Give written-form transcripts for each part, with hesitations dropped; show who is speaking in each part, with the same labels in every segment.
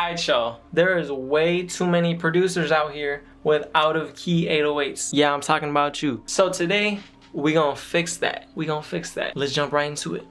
Speaker 1: Alright y'all, there is way too many producers out here with out of key 808s. Yeah, I'm talking about you. So today, we gonna fix that. Let's jump right into it.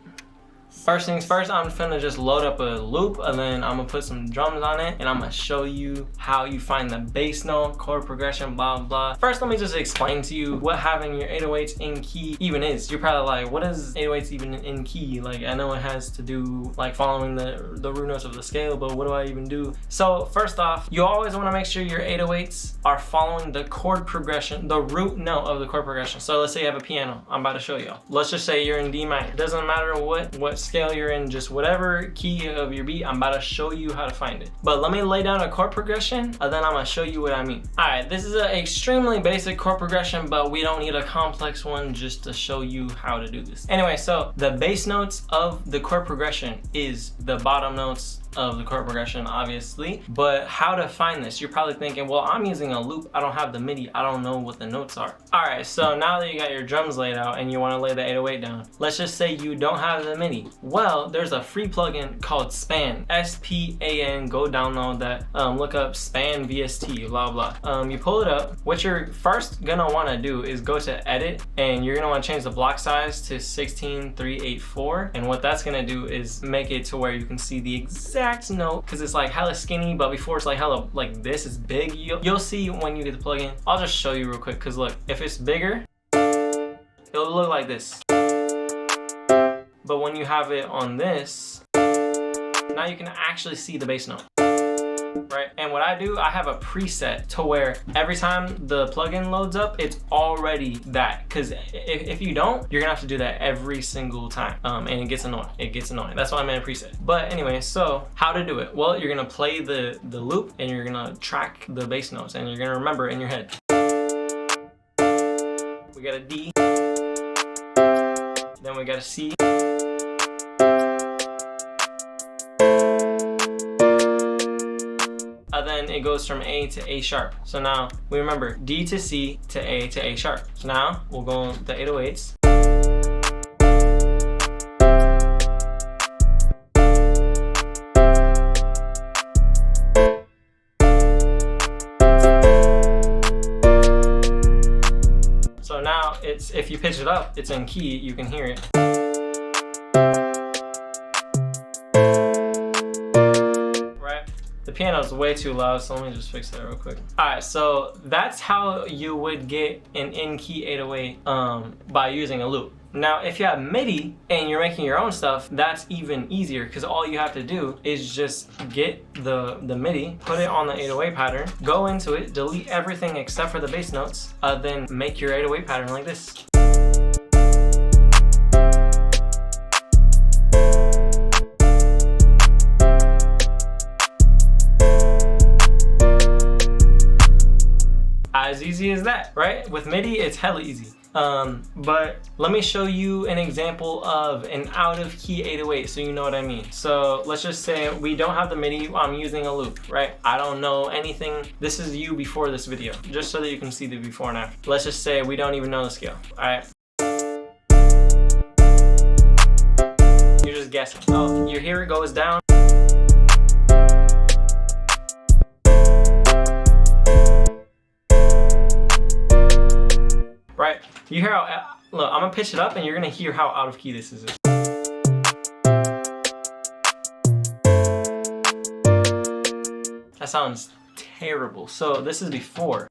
Speaker 1: First things first, I'm finna just load up a loop and then I'm gonna put some drums on it and I'm gonna show you how you find the bass note, chord progression, blah, blah. First, let me just explain to you what having your 808s in key even is. You're probably like, what is 808s even in key? Like, I know it has to do like following the root notes of the scale, but what do I even do? So first off, you always wanna make sure your 808s are following the chord progression, the root note of the chord progression. So let's say you have a piano. I'm about to show y'all. Let's just say you're in D minor. It doesn't matter what scale you're in, just whatever key of your beat, I'm about to show you how to find it. But let me lay down a chord progression and then I'm gonna show you what I mean. All right, this is an extremely basic chord progression, but we don't need a complex one just to show you how to do this. Anyway, so the bass notes of the chord progression is the bottom notes of the chord progression, obviously. But how to find this? You're probably thinking, well, I'm using a loop. I don't have the MIDI. I don't know what the notes are. All right, so now that you got your drums laid out and you want to lay the 808 down, let's just say you don't have the MIDI. Well, there's a free plugin called Span, S-P-A-N. Go download that. Look up Span VST, blah, blah. You pull it up. What you're first gonna want to do is go to Edit, and you're gonna want to change the block size to 16:384. And what that's gonna do is make it to where you can see the exact note, because it's like hella skinny, but before it's like hella like this is big. You'll see when you get the plugin. I'll just show you real quick, because look, if it's bigger, it'll look like this. But when you have it on this, now you can actually see the bass note, right? And what I do, I have a preset to where every time the plugin loads up, it's already that. Because if you don't, you're gonna have to do that every single time, and it gets annoying. That's why I made a preset. But anyway, so how to do it? Well, you're gonna play the loop and you're gonna track the bass notes and you're gonna remember it in your head. We got a D, then we got a C, then it goes from A to A sharp. So now we remember D to C to A sharp. So now we'll go on the 808s. So now it's, if you pitch it up, it's in key, you can hear it. The piano's way too loud, so let me just fix that real quick. All right, so that's how you would get an in-key 808 by using a loop. Now, if you have MIDI and you're making your own stuff, that's even easier, because all you have to do is just get the MIDI, put it on the 808 pattern, go into it, delete everything except for the bass notes, then make your 808 pattern like this. As easy as that, right? With MIDI, it's hella easy. But let me show you an example of an out of key 808 so you know what I mean. So let's just say we don't have the MIDI, I'm using a loop, right? I don't know anything. This is you before this video, just so that you can see the before and after. Let's just say we don't even know the scale, all right? You're just guessing. Oh, you hear it goes down. Right? You hear how, look, I'm gonna pitch it up and you're gonna hear how out of key this is. That sounds terrible. So this is before.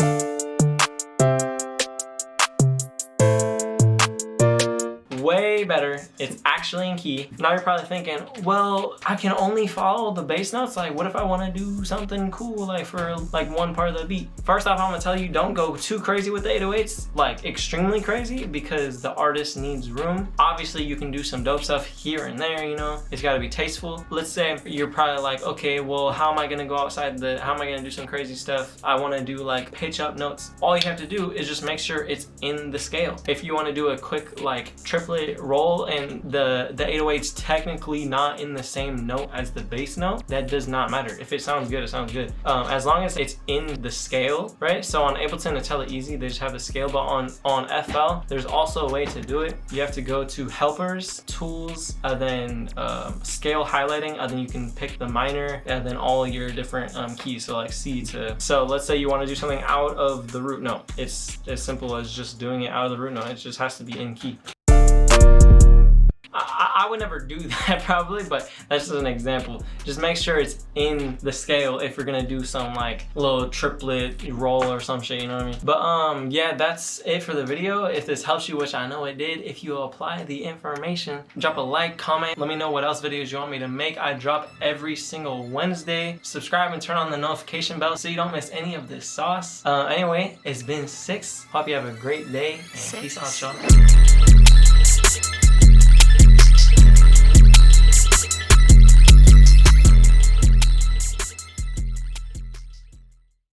Speaker 1: Way better. It's actually in key. Now you're probably thinking, well, I can only follow the bass notes. Like, what if I want to do something cool, like for like one part of the beat? First off, I'm gonna tell you, don't go too crazy with the 808s, like extremely crazy, because the artist needs room. Obviously, you can do some dope stuff here and there, you know, it's got to be tasteful. Let's say you're probably like, okay, well, how am I gonna go outside how am I gonna do some crazy stuff? I want to do like pitch up notes. All you have to do is just make sure it's in the scale. If you want to do a quick like triplet roll and the 808's technically not in the same note as the bass note, that does not matter. If it sounds good, it sounds good. As long as it's in the scale, right? So on Ableton, it's hella easy. They just have the scale, but on FL, there's also a way to do it. You have to go to helpers, tools, then scale highlighting, and then you can pick the minor, and then all your different keys. So like C to, so let's say you want to do something out of the root note. It's as simple as just doing it out of the root note. It just has to be in key. I would never do that probably, but that's just an example. Just make sure it's in the scale if you're gonna do some like little triplet roll or some shit, you know what I mean? But yeah, that's it for the video. If this helps you, which I know it did, if you apply the information, drop a like, comment, let me know what else videos you want me to make. I drop every single Wednesday. Subscribe and turn on the notification bell so you don't miss any of this sauce. Anyway, it's been 6. Hope you have a great day and peace out, y'all.